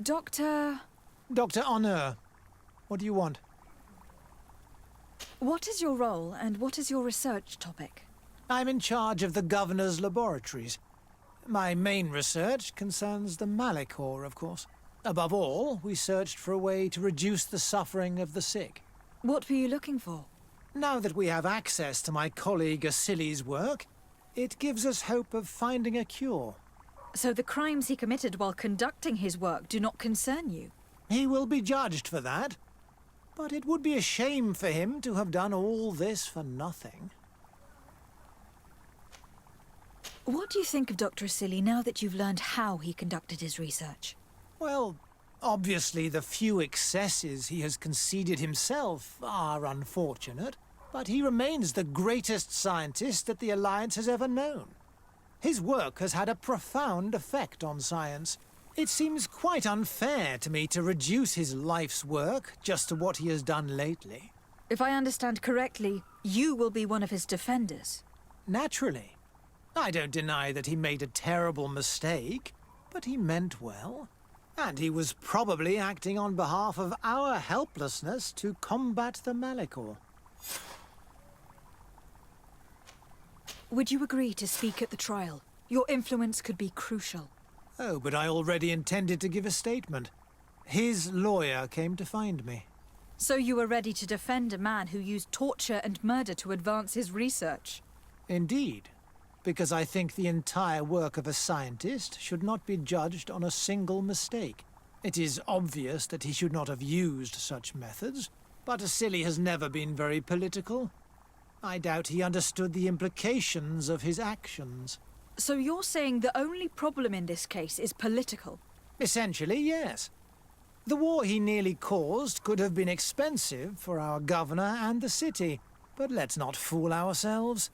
Doctor... Dr. Honor, what do you want? What is your role and what is your research topic? I'm in charge of the governor's laboratories. My main research concerns the Malachor, of course. Above all, we searched for a way to reduce the suffering of the sick. What were you looking for? Now that we have access to my colleague Asili's work, it gives us hope of finding a cure. So the crimes he committed while conducting his work do not concern you? He will be judged for that. But it would be a shame for him to have done all this for nothing. What do you think of Dr. Asili now that you've learned how he conducted his research? Well, obviously the few excesses he has conceded himself are unfortunate, but he remains the greatest scientist that the Alliance has ever known. His work has had a profound effect on science. It seems quite unfair to me to reduce his life's work just to what he has done lately. If I understand correctly, you will be one of his defenders. Naturally. I don't deny that he made a terrible mistake, but he meant well. And he was probably acting on behalf of our helplessness to combat the Malachor. Would you agree to speak at the trial? Your influence could be crucial. Oh, but I already intended to give a statement. His lawyer came to find me. So you were ready to defend a man who used torture and murder to advance his research? Indeed. Because I think the entire work of a scientist should not be judged on a single mistake. It is obvious that he should not have used such methods, but Asili has never been very political. I doubt he understood the implications of his actions. So you're saying the only problem in this case is political? Essentially, yes. The war he nearly caused could have been expensive for our governor and the city, but let's not fool ourselves.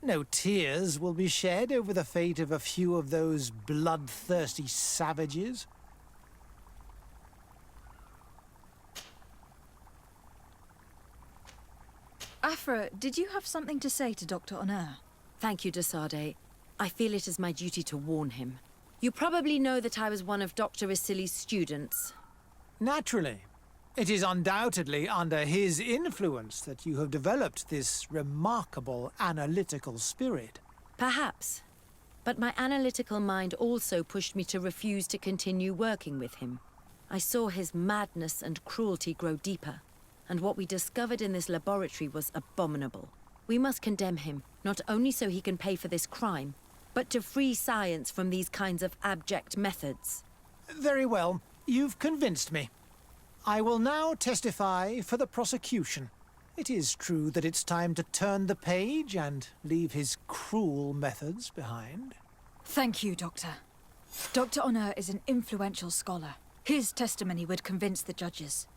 No tears will be shed over the fate of a few of those bloodthirsty savages. Afra, did you have something to say to Dr. Honor? Thank you, Desade. I feel it is my duty to warn him. You probably know that I was one of Dr. Asili's students. Naturally. It is undoubtedly under his influence that you have developed this remarkable analytical spirit. Perhaps. But my analytical mind also pushed me to refuse to continue working with him. I saw his madness and cruelty grow deeper, and what we discovered in this laboratory was abominable. We must condemn him, not only so he can pay for this crime, but to free science from these kinds of abject methods. Very well. You've convinced me. I will now testify for the prosecution. It is true that it's time to turn the page and leave his cruel methods behind. Thank you, Doctor. Dr. Honor is an influential scholar. His testimony would convince the judges.